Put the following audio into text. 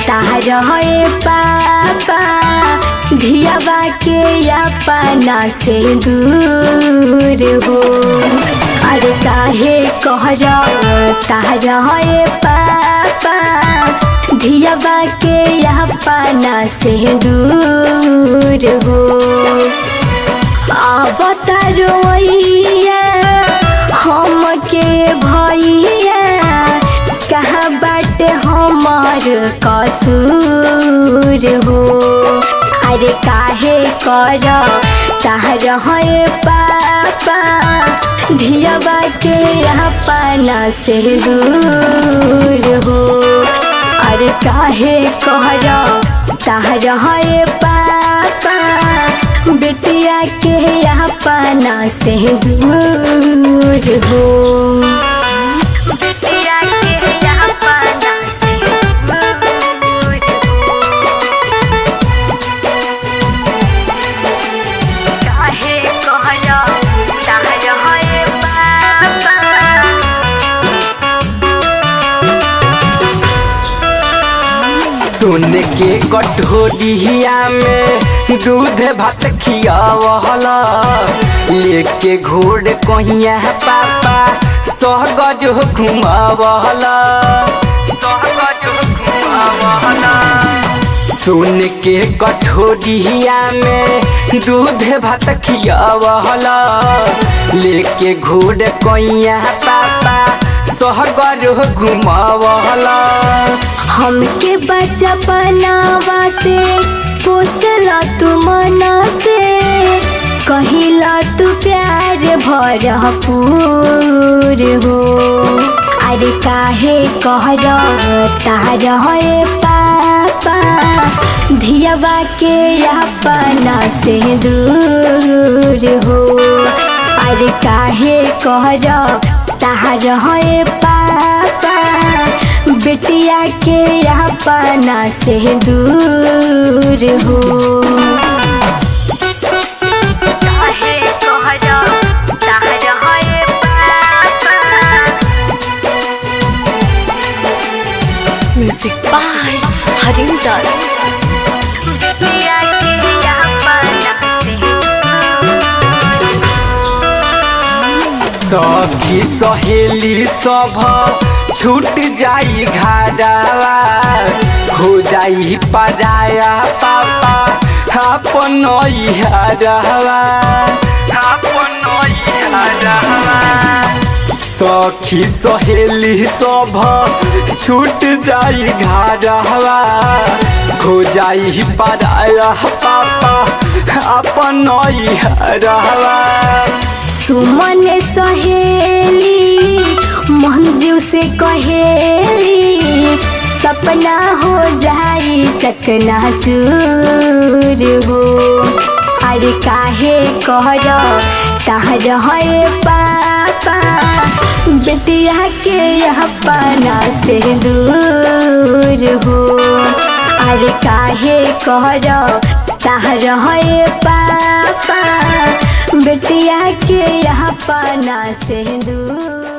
तार है पापा धियावा के अपना से दूर हो। अरे काहे कहर तार है पापा धियावा के अपना से दूर हो। अवतारोइया हम के भैया कहाँ बाटे हमार कसूर हो। अरे काहे कर तार है पापा धियावा के अपना से दूर हो। अरे काहे कर तार है पापा बेटिया के अपना से दूर हो। बेटिया के अपना से दूर काहे कहर तार है पापा। सोन के कटोरिया में दूध भात खियावला लेके घोड़ कहिया पापा सहगज घुमावला। सोन के कटोरिया में दूध भात खियावला लेके घोड़ कहिया पापा सहगज घुमावला। हमके बचपनावा से पोसला तू मना से कहिला तू प्यार भरपूर हो। अरे काहे कहर तार है पापा धियावा के अपना से दूर हो। अरे काहे कहर तार है पापा बेटिया के अपना से दूर हो। काहे कहर तार है पापा। Music by Harinder. बेटिया के अपना से सखी सहेली सब छूट जाई घरवा हो जाई पराया पापा अपन हरवा। सखी सहेली सब छूट जाई घरवा हो जाई पराया पापा अपन हरवा। सुमन सहेली मंजू से कहेली सपना हो जाई चकनाचूर हो। अरे काहे कहर तार है पापा बेटिया के अपना से दूर हो। अरे काहे कहर तार है पापा बेटिया के अपना से दूर।